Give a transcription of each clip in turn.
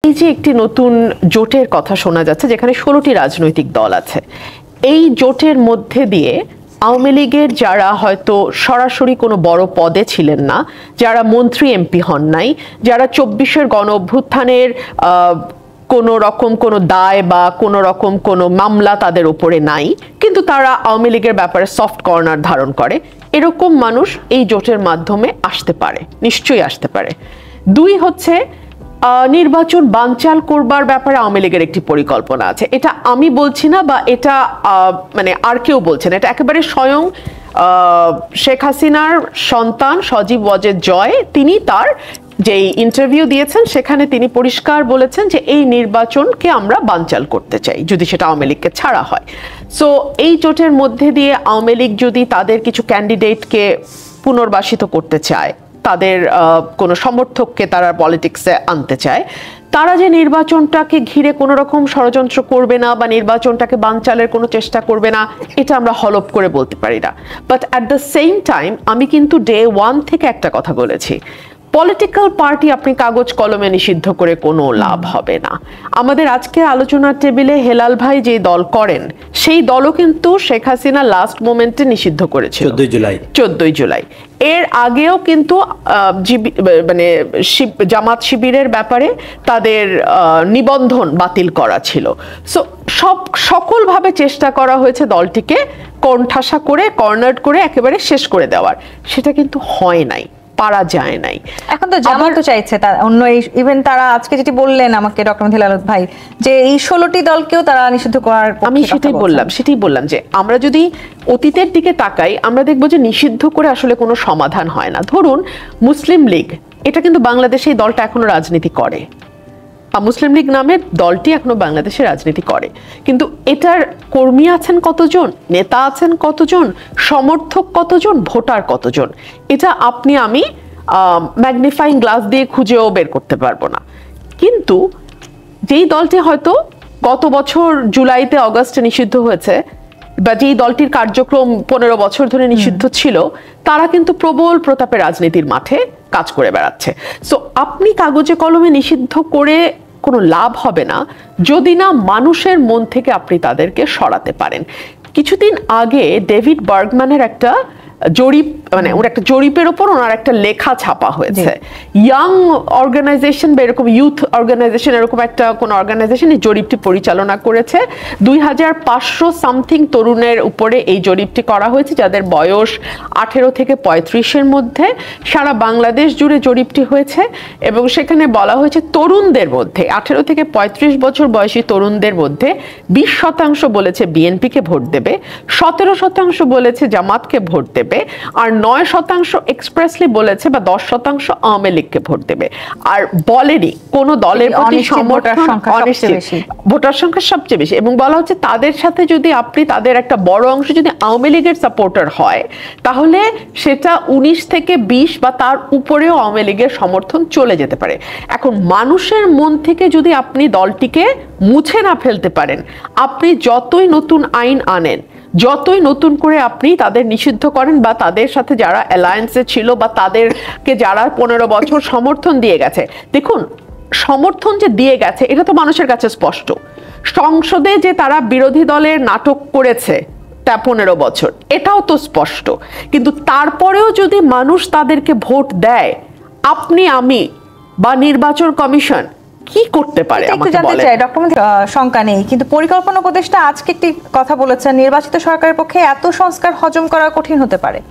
এই যে একটি নতুন জোটের কথা শোনা যাচ্ছে যেখানে 16টি রাজনৈতিক দল আছে, এই জোটের মধ্যে দিয়ে আওয়ামী লীগের যারা হয়তো সরাসরি কোনো বড় পদে ছিলেন না, যারা মন্ত্রী এমপি হন নাই, যারা 24-এর গণ অভ্যুত্থানের কোনো রকম কোনো দায় বা কোনো রকম কোনো মামলা তাদের উপরে নাই, কিন্তু তারা আওয়ামী লীগের ব্যাপারে সফট কর্নার ধারণ করে, এরকম মানুষ এই জোটের মাধ্যমে আসতে পারে, নিশ্চয়ই আসতে পারে। দুই হচ্ছে নির্বাচন বানচাল করবার ব্যাপারে আওয়ামী লীগের একটি পরিকল্পনা আছে। এটা আমি বলছি না বা এটা মানে আর কেউ বলছে না, এটা একেবারে স্বয়ং শেখ হাসিনার সন্তান সজীব ওয়াজেদ জয় তিনি তার যেই ইন্টারভিউ দিয়েছেন সেখানে তিনি পরিষ্কার বলেছেন যে এই নির্বাচনকে আমরা বানচাল করতে চাই যদি সেটা আওয়ামী লীগকে ছাড়া হয়। সো এই জোটের মধ্যে দিয়ে আওয়ামী লীগ যদি তাদের কিছু ক্যান্ডিডেটকে পুনর্বাসিত করতে চায়, তাদের কোনো সমর্থককে তারা পলিটিক্সে আনতে চায়, তারা যে নির্বাচনটাকে ঘিরে কোনো রকম ষড়যন্ত্র করবে না বা নির্বাচনটাকে বানচালের কোনো চেষ্টা করবে না, এটা আমরা হলপ করে বলতে পারি না। But at the same time আমি কিন্তু ডে ওয়ান থেকে একটা কথা বলেছি, পলিটিক্যাল পার্টি আপনি কাগজ কলমে নিষিদ্ধ করে কোনো লাভ হবে না। আমাদের আজকের আলোচনার টেবিলে হেলাল ভাই যে দল করেন সেই দলও কিন্তু শেখ হাসিনা লাস্ট মোমেন্টে নিষিদ্ধ করেছিল 14 জুলাই। এর আগেও কিন্তু মানে জামাত শিবিরের ব্যাপারে তাদের নিবন্ধন বাতিল করা ছিল। সো সকলভাবে চেষ্টা করা হয়েছে দলটিকে কোণঠাসা করে কর্নার করে একেবারে শেষ করে দেওয়ার, সেটা কিন্তু হয় নাই, পারা যায় নাই। এখন তো জামাত তো চাইছে তার অন্য ইভেন তারা আজকে যেটি বললেন আমাকে ডক্টর হেলাল ভাই যে এই 16টি দলকেও তারা নিষিদ্ধ করার, আমি সেটাই বললাম যে আমরা যদি অতীতের দিকে তাকাই আমরা দেখব যে নিষিদ্ধ করে আসলে কোনো সমাধান হয় না। ধরুন মুসলিম লীগ, এটা কিন্তু বাংলাদেশে এই দলটা এখনো রাজনীতি করে, মুসলিম লীগ নামের দলটি এখনো বাংলাদেশে রাজনীতি করে, কিন্তু এটার কর্মী আছেন কতজন, নেতা আছেন কতজন, সমর্থক কতজন, ভোটার কতজন, এটা আপনি আমি ম্যাগনিফাইং গ্লাস দিয়ে খুঁজেও বের করতে পারবো না। কিন্তু যেই দলটি হয়তো গত বছর জুলাইতে অগাস্টে নিষিদ্ধ হয়েছে বা যেই দলটির কার্যক্রম 15 বছর ধরে নিষিদ্ধ ছিল, তারা কিন্তু প্রবল প্রতাপে রাজনীতির মাঠে কাজ করে বেড়াচ্ছে। সো আপনি কাগজে কলমে নিষিদ্ধ করে কোনো লাভ হবে না যদি না মানুষের মন থেকে আপনি তাদেরকে সরাতে পারেন। কিছুদিন আগে ডেভিড বার্গম্যানের একটা জরিপ, মানে ওর একটা জরিপের উপর ওনার একটা লেখা ছাপা হয়েছে, ইয়াং অর্গানাইজেশন বা এরকম ইউথ অর্গানাইজেশন, এরকম একটা কোন অর্গানাইজেশন এই জরিপটি পরিচালনা করেছে। 2500 সামথিং তরুণের উপরে এই জরিপটি করা হয়েছে যাদের বয়স 18 থেকে 35-এর মধ্যে। সারা বাংলাদেশ জুড়ে জরিপটি হয়েছে এবং সেখানে বলা হয়েছে তরুণদের মধ্যে 18 থেকে 35 বছর বয়সী তরুণদের মধ্যে 20% বলেছে বিএনপিকে ভোট দেবে, 17% বলেছে জামাতকে ভোট দেবে, আর 9% এক্সপ্রেসলি বলেছে বা 10% আওয়ামী লীগকে ভোট দেবে। আর বলেনি কোন দলের প্রতি সমর্থন, ভোটার সংখ্যা সবচেয়ে বেশি, এবং বলা হচ্ছে তাদের সাথে যদি আপনি তাদের একটা বড় অংশ যদি আওয়ামী লীগের সাপোর্টার হয় তাহলে সেটা 19 থেকে 20 বা তার উপরেও আওয়ামী লীগের সমর্থন চলে যেতে পারে। এখন মানুষের মন থেকে যদি আপনি দলটিকে মুছে না ফেলতে পারেন, আপনি যতই নতুন আইন আনেন, যতই নতুন করে আপনি তাদের নিষিদ্ধ করেন বা তাদের সাথে যারা অ্যালায়েন্সে ছিল বা তাদেরকে যারা 15 বছর সমর্থন দিয়ে গেছে, দেখুন সমর্থন যে দিয়ে গেছে এটা তো মানুষের কাছে স্পষ্ট। সংসদে যে তারা বিরোধী দলের নাটক করেছে 15 বছর এটাও তো স্পষ্ট, কিন্তু তারপরেও যদি মানুষ তাদেরকে ভোট দেয়, আপনি আমি বা নির্বাচন কমিশন কি করতে পারে আমাকে বলেন? ডক্টর শঙ্কা নেই, কিন্তু পরিকল্পনা উপদেষ্টা আজকে একটি কথা বলেছেন, নির্বাচিত সরকারের পক্ষে এত সংস্কার হজম করা কঠিন হতে পারে।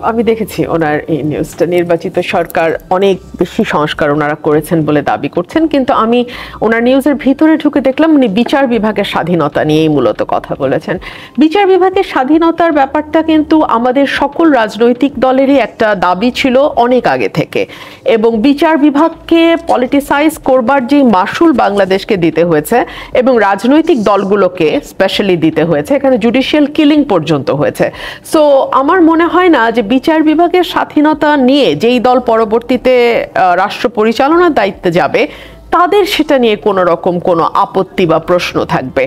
আমি দেখেছি ওনার এই নিউজটা, নির্বাচিত সরকার অনেক বেশি সংস্কার ওনারা করেছেন বলে দাবি করছেন, কিন্তু আমি ওনার নিউজের ভিতরে ঢুকে দেখলাম উনি বিচার বিভাগের স্বাধীনতা নিয়েই মূলত কথা বলেছেন। বিচার বিভাগের স্বাধীনতার ব্যাপারটা কিন্তু আমাদের সকল রাজনৈতিক দলেরই একটা দাবি ছিল অনেক আগে থেকে, এবং বিচার বিভাগকে পলিটিসাইজ করবার যে মাসুল বাংলাদেশকে দিতে হয়েছে এবং রাজনৈতিক দলগুলোকে স্পেশালি দিতে হয়েছে, এখানে জুডিশিয়াল কিলিং পর্যন্ত হয়েছে। সো আমার মনে হয় না যে বিচার বিভাগের স্বাধীনতা নিয়ে যেই দল পরবর্তীতে রাষ্ট্র পরিচালনার দায়িত্বে যাবে তাদের সেটা নিয়ে কোনো রকম কোনো আপত্তি বা প্রশ্ন থাকবে।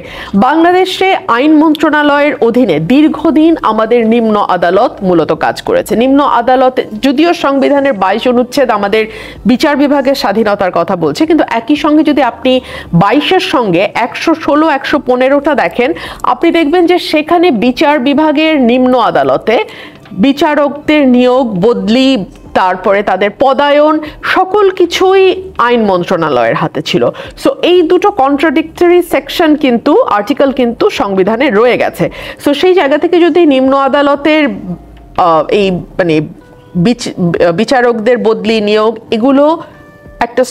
বাংলাদেশে আইন মন্ত্রণালয়ের অধীনে দীর্ঘদিন আমাদের নিম্ন আদালত মূলত কাজ করেছে। নিম্ন আদালত যদিও সংবিধানের 22 অনুচ্ছেদ আমাদের বিচার বিভাগের স্বাধীনতার কথা বলছে, কিন্তু একই সঙ্গে যদি আপনি 22-এর সঙ্গে 116, 115টা দেখেন, আপনি দেখবেন যে সেখানে বিচার বিভাগের নিম্ন আদালতে বিচারকদের নিয়োগ, বদলি, তারপরে তাদের পদায়ন, সকল কিছুই আইন মন্ত্রণালয়ের হাতে ছিল। সো এই দুটো কন্ট্রাডিক্টরি সেকশন কিন্তু, আর্টিকেল কিন্তু সংবিধানে রয়ে গেছে। সো সেই জায়গা থেকে যদি নিম্ন আদালতের এই মানে বিচারকদের বদলি, নিয়োগ, এগুলো একটা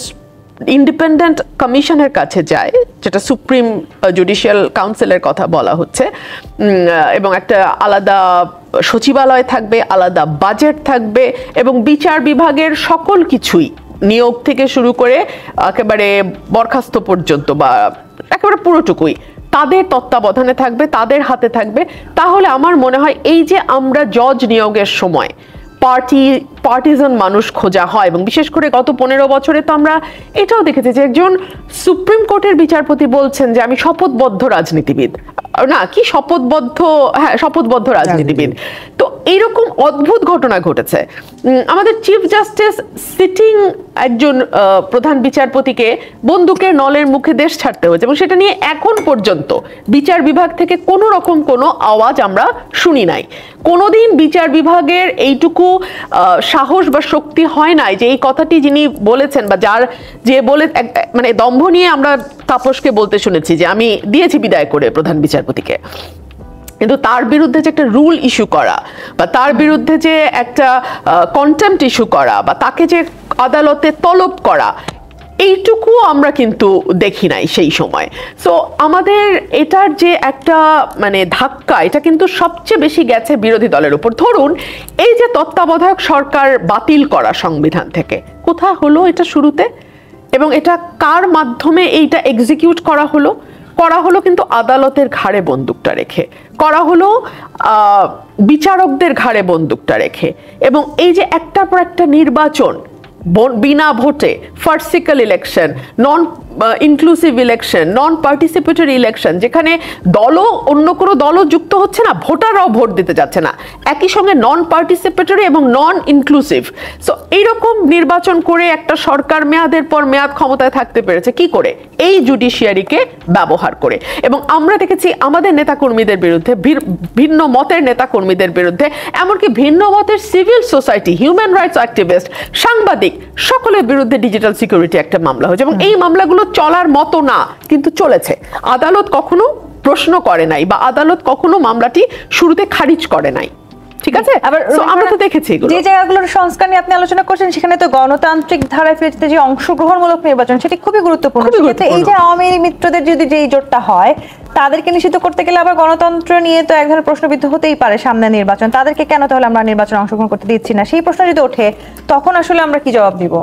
ইন্ডিপেন্ডেন্ট কমিশনের কাছে যায়, যেটা সুপ্রিম জুডিশিয়াল কাউন্সিলের কথা বলা হচ্ছে, এবং একটা আলাদা সচিবালয় থাকবে, আলাদা বাজেট থাকবে, এবং বিচার বিভাগের সকল কিছুই নিয়োগ থেকে শুরু করে একেবারে বরখাস্ত পর্যন্ত বা একেবারে পুরোটুকুই তাদের তত্ত্বাবধানে থাকবে, তাদের হাতে থাকবে। তাহলে আমার মনে হয় এই যে আমরা জজ নিয়োগের সময় পার্টিজান মানুষ খোঁজা হয়, এবং বিশেষ করে গত 15 বছরে তো আমরা এটাও দেখেছি যে একজন সুপ্রিম কোর্টের বিচারপতি বলছেন যে আমি শপথবদ্ধ রাজনীতিবিদ, না কি শপথবদ্ধ রাজনীতিবিদ। তো এইরকম অদ্ভুত ঘটনা ঘটেছে। আমাদের চিফ জাস্টিস সিটিং একজন প্রধান বিচারপতিকে বন্দুকের নলের মুখে দেশ ছাড়তে হয়েছে, এবং সেটা নিয়ে এখন পর্যন্ত বিচার বিভাগ থেকে কোনো রকম কোনো আওয়াজ আমরা শুনি নাই। কোনোদিন বিচার বিভাগের এইটুকু সাহস বা শক্তি হয় নাই যে এই কথাটি যিনি বলেছেন বা যে বলে মানে দম্ভ নিয়ে আমরা তাপসকে বলতে শুনেছি যে আমি দিয়েছি বিদায় করে প্রধান বিচারপতিকে, কিন্তু তার বিরুদ্ধে যে একটা রুল ইস্যু করা বা তার বিরুদ্ধে যে একটা কন্টেম্পট ইস্যু করা বা তাকে যে আদালতে তলব করা, এইটুকু আমরা কিন্তু দেখি নাই সেই সময়। সো আমাদের এটার যে একটা মানে ধাক্কা, এটা কিন্তু সবচেয়ে বেশি গেছে বিরোধী দলের উপর। ধরুন এই যে তত্ত্বাবধায়ক সরকার বাতিল করা সংবিধান থেকে, কোথায় হলো এটা শুরুতে, এবং এটা কার মাধ্যমে এইটা এক্সিকিউট করা হলো কিন্তু আদালতের ঘাড়ে বন্দুকটা রেখে করা হলো, বিচারকদের ঘাড়ে বন্দুকটা রেখে। এবং এই যে একটার পর একটা নির্বাচন বিনা ভোটে, ফার্সিক্যাল ইলেকশন, নন ইনক্লুসিভ ইলেকশন, নন পার্টিসিপেটরি ইলেকশন, যেখানে দলও অন্য কোনো দলও যুক্ত হচ্ছে না, ভোটাররাও ভোট দিতে যাচ্ছে না, একই সঙ্গে নন পার্টিসিপেটরি এবং নন ইনক্লুসিভ। সো এইরকম নির্বাচন করে একটা সরকার মেয়াদের পর মেয়াদ ক্ষমতায় থাকতে পেরেছে কি করে? এই জুডিশিয়ারিকে ব্যবহার করে। এবং আমরা দেখেছি আমাদের নেতাকর্মীদের বিরুদ্ধে, ভিন্ন মতের নেতাকর্মীদের বিরুদ্ধে, এমনকি ভিন্ন মতের civil society, human rights activist, সাংবাদিক, সকলের বিরুদ্ধে ডিজিটাল সিকিউরিটি একটা মামলা হয়েছে, এবং এই মামলাগুলো চলার মতো না কিন্তু চলেছে। আদালত কখনো প্রশ্ন করে নাই বা আদালত কখনো মামলাটি শুরুতে খারিজ করে নাই। ঠিক আছে, আবার আমরা তো দেখেছি যে জায়গাগুলোর সংস্কার নিয়ে আপনি আলোচনা করছেন, সেখানে তো গণতান্ত্রিক ধারায় ফিরতে যে অংশগ্রহণমূলক নির্বাচন, সেটি খুবই গুরুত্বপূর্ণ। এই যে আওয়ামী মিত্রদের যদি যে জোটটা হয়, তাদেরকে নিষিদ্ধ করতে গেলে আবার গণতন্ত্র নিয়ে তো এক ধরনের প্রশ্নবিদ্ধ হতেই পারে সামনে নির্বাচন। তাদেরকে কেন তাহলে আমরা নির্বাচনে অংশগ্রহণ করতে দিচ্ছি না, সেই প্রশ্ন যদি ওঠে, তখন আসলে আমরা কি জবাব দিব?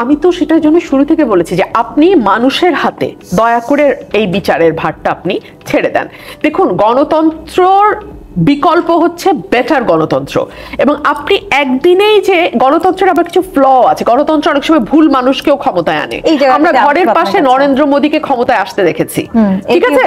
আমি তো সেটার জন্য শুরু থেকে বলেছি যে আপনি মানুষের হাতে দয়া করে এই বিচারের ভারটা আপনি ছেড়ে দেন। দেখুন, গণতন্ত্রর বিকল্প হচ্ছে বেটার গণতন্ত্র, এবং আপনি একদিনেই যে গণতন্ত্রের আবার কিছু ফ্ল আছে, গণতন্ত্র অনেক সময় ভুল মানুষকেও ক্ষমতায় আনে। আমরা ঘরের পাশে নরেন্দ্র মোদীকে ক্ষমতায় আসতে দেখেছি, ঠিক আছে?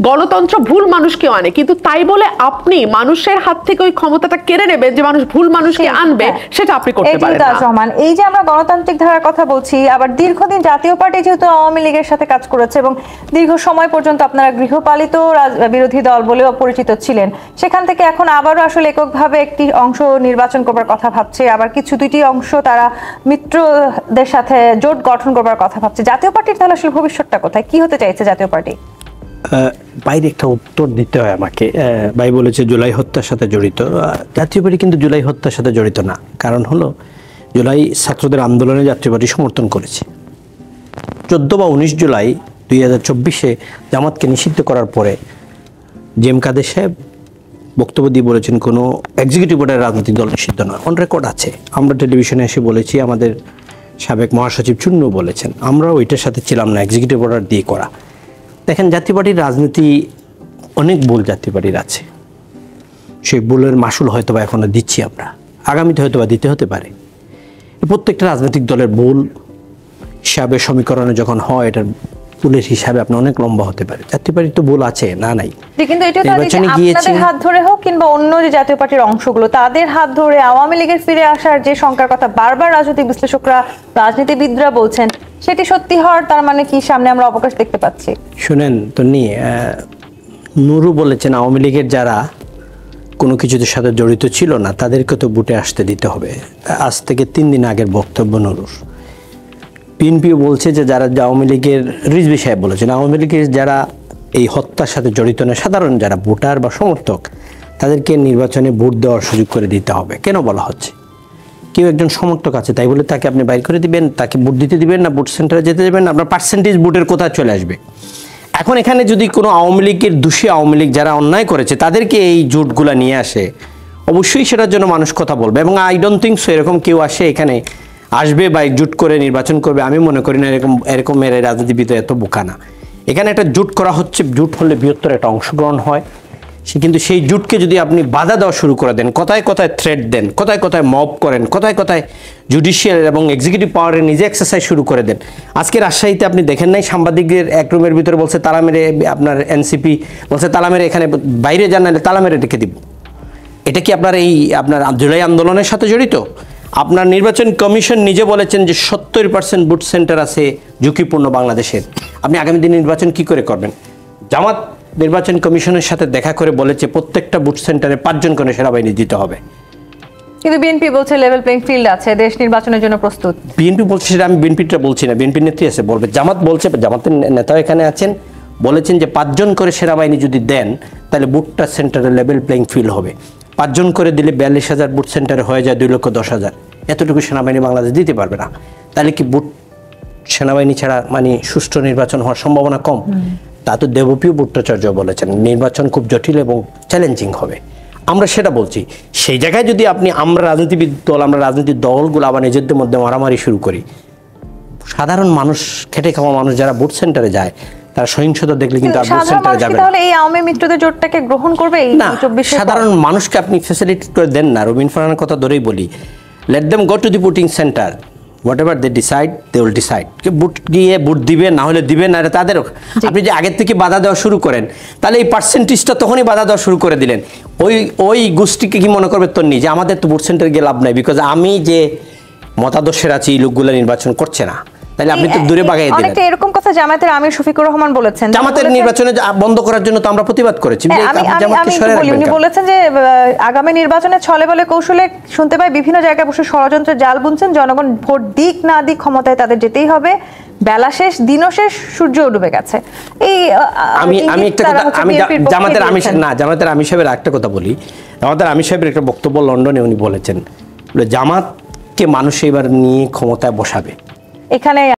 গণতন্ত্র ভুল মানুষকেও আনে, কিন্তু তাই বলে আপনি মানুষের হাত থেকে ওই ক্ষমতাটা কেড়ে নেবেন যে মানুষ ভুল মানুষকে আনবে, সেটা আপনি করতে পারেন না। এই যে আমরা গণতান্ত্রিক ধারার কথা বলছি, আবার দীর্ঘদিন জাতীয় পার্টি যেহেতু আওয়ামী লীগের সাথে কাজ করেছে এবং দীর্ঘ সময় পর্যন্ত আপনারা গৃহপালিত বিরোধী দল বলেও পরিচিত ছিলেন, সেখান থেকে এখন আবারও আসলে এককভাবে একটি অংশ নির্বাচন করবার কথা ভাবছে, আবার কিছু দুইটি অংশ তারা মিত্রদের সাথে জোট গঠন করবার কথা ভাবছে। জাতীয় পার্টির তাহলে আসলে ভবিষ্যৎটা কোথায়, কি হতে চাইছে জাতীয় পার্টি? বাইরে একটা উত্তর দিতে হয় আমাকে। ভাই বলেছে জুলাই হত্যার সাথে জড়িত। জাতীয় পার্টি কিন্তু জুলাই হত্যার সাথে জড়িত না। কারণ হলো, জুলাই ছাত্রদের আন্দোলনে জাতীয় পার্টি সমর্থন করেছে। 14 বা 19 জুলাই 2024-এ জামাতকে নিষিদ্ধ করার পরে জেম কাদের সাহেব বক্তব্য দিয়ে বলেছেন কোনো এক্সিকিউটিভ বোর্ডের রাজনৈতিক দল নিষিদ্ধ নয়। অন রেকর্ড আছে, আমরা টেলিভিশনে এসে বলেছি, আমাদের সাবেক মহাসচিব চূর্ণ বলেছেন, আমরা ওইটার সাথে ছিলাম না এক্সিকিউটিভ অর্ডার দিয়ে করা। দেখেন, জাতীয় পার্টির রাজনীতি অনেক ভুল জাতীয় পার্টির আছে, সেই ভুলের মাসুল হয়তো বা এখনো দিচ্ছি আমরা, আগামীতে হয়তো বা দিতে হতে পারে। প্রত্যেকটা রাজনৈতিক দলের ভুল হিসাবে সমীকরণে যখন হয় এটার ভুলের হিসাবে আপনি অনেক লম্বা হতে পারে। জাতীয় পার্টি তো ভুল আছে, না নাই। কিন্তু এটা তো নির্বাচনে গিয়েছি আপনাদের হাত ধরে হোক কিংবা অন্য যে জাতীয় পার্টির অংশগুলো তাদের হাত ধরে আওয়ামী লীগের ফিরে আসার যে শঙ্কার কথা বারবার রাজনৈতিক বিশ্লেষকরা রাজনীতিবিদরা বলছেন, সেটি সত্যি হওয়ার তার মানে কি সামনে আমরা অবকাশ দেখতে পাচ্ছি? শুনেন তো নিয়ে নুরু বলেছেন আওয়ামী লীগের যারা কোনো কিছুদের সাথে জড়িত ছিল না তাদেরকে তো বুটে আসতে দিতে হবে। আজ থেকে 3 দিন আগের বক্তব্য নুরুর। বিএনপিও বলছে যে যারা আওয়ামী লীগের, রিজভী সাহেব বলেছেন আওয়ামী লীগের যারা এই হত্যার সাথে জড়িত না, সাধারণ যারা ভোটার বা সমর্থক, তাদেরকে নির্বাচনে ভোট দেওয়ার সুযোগ করে দিতে হবে। কেন বলা হচ্ছে? কেউ একজন সমর্থক আছে তাই বলে তাকে আপনি বাইর করে দিবেন, তাকে ভোট দিতে দিবেন না, ভোট সেন্টারে যেতে দেবেন না, আপনার পার্সেন্টেজ ভোটের কোথায় চলে আসবে? এখন এখানে যদি কোনো আওয়ামী লীগের দোষী আওয়ামী লীগ যারা অন্যায় করেছে তাদেরকে এই জোটগুলা নিয়ে আসে, অবশ্যই সেটার জন্য মানুষ কথা বলবে। এবং আই ডোন্ট থিঙ্ক সো এরকম কেউ আসে এখানে আসবে বা জোট করে নির্বাচন করবে, আমি মনে করি না। এরকমের রাজনীতিবিদ এত বোকা না। এখানে একটা জোট করা হচ্ছে, জোট হলে বৃহত্তর একটা অংশগ্রহণ হয়। কিন্তু সেই জোটকে যদি আপনি বাধা দেওয়া শুরু করে দেন, কথায় কথায় থ্রেট দেন, কথায় কথায় মব করেন, কথায় কথায় জুডিশিয়াল এবং এক্সিকিউটিভ পাওয়ারে নিজে এক্সারসাইজ শুরু করে দেন। আজকে রাজশাহীতে আপনি দেখেন নাই, সাংবাদিকদের এক রুমের ভিতরে বলছে তালা মেরে, আপনার এনসিপি বলছে তালা মেরে এখানে বাইরে যান, নাহলে তালা মেরে রেখে দিব। এটা কি আপনার আপনার জুলাই আন্দোলনের সাথে জড়িত? আপনার নির্বাচন কমিশন নিজে বলেছেন যে 70% বুথ সেন্টার আছে ঝুঁকিপূর্ণ বাংলাদেশের। আপনি আগামী দিন নির্বাচন কি করে করবেন? জামাত নির্বাচন কমিশনের সাথে দেখা করে বলেছে প্রত্যেকটা বুথ সেন্টারে 5 জন করে সেনাবাহিনী দিতে হবে। কিন্তু বিএনপি বলছে লেভেল প্লেইং ফিল্ড আছে, দেশ নির্বাচনের জন্য প্রস্তুত। বিএনপি বলছে, সেটা আমি বিএনপিটা বলছি না, বিএনপির নেত্রী আছে বলবে। জামাত বলছে, জামাতের নেতাও এখানে আছেন, বলেছেন যে 5 জন করে সেনাবাহিনী যদি দেন তাহলে বুথটা সেন্টারে লেভেল প্লেইং ফিল্ড হবে। 5 জন করে দিলে 42,000 বুথ সেন্টারে হয়ে যায় 2,10,000। এতটুকু সেনাবাহিনী বাংলাদেশ দিতে পারবে না। তাহলে কি বুথ সেনাবাহিনী ছাড়া মানে সুষ্ঠু নির্বাচন হওয়ার সম্ভাবনা কম? তা তো দেবপ্রিয় ভট্টাচার্য বলেছেন নির্বাচন খুব জটিল এবং চ্যালেঞ্জিং হবে। আমরা সেটা বলছি। সেই জায়গায় যদি আমরা রাজনীতিবিদ দল, আমরা রাজনৈতিক দলগুলো আবার নিজেদের মধ্যে মারামারি শুরু করি, সাধারণ মানুষ, খেটে খাওয়া মানুষ যারা ভোট সেন্টারে যায় তারা সহিংসতা দেখলে কিন্তু আর ভোট সেন্টারে যাবে না। তাহলে এই আওয়ামী মিত্রদের জোটটাকে গ্রহণ করবে এই না, 24 সাধারণ মানুষকে আপনি ফ্যাসিলিটেট করে দেন না। রবিন ফারহানের কথা ধরেই বলি, let them go to the voting centre, whatever they decide they will decide. Vote গিয়ে ভোট দিবে, না হলে দিবে না, এটা তাদেরও। আপনি যে আগের থেকে বাধা দেওয়া শুরু করেন তাহলে এই পার্সেন্টেজটা তখনই বাধা দেওয়া শুরু করে দিলেন। ওই গোষ্ঠীকে কি মনে করবে তন্নি যে আমাদের তো ভোট সেন্টারে গিয়ে লাভ নাই, বিকজ আমি যে মতাদর্শের আছি এই লোকগুলো নির্বাচন করছে না, তাহলে আপনি তো দূরে বাগাই দিলেন। অনেকটা এরকম কথা জামায়াতের আমির শফিকুর রহমান বলেছেন। জামাতের নির্বাচনে বন্ধ করার জন্য তো আমরা প্রতিবাদ করেছি। উনি বলেছেন যে আগামী নির্বাচনে ছলে বলে কৌশলে শুনতে পাই বিভিন্ন জায়গায় বসে ষড়যন্ত্রের জাল বুনছেন, জনগণ ভোট দিক না দিক ক্ষমতায় তাদের যেতেই হবে, বেলা শেষ দিনও শেষ, সূর্য ডুবে গেছে। এই আমি একটা কথা, আমি জামাতের আমির সাহেবের একটা কথা বলি। জামাতের আমির সাহেবের একটা বক্তব্য লন্ডনে উনি বলেছেন, জামাতকে মানুষ এবার নিয়ে ক্ষমতায় বসাবে। এখানে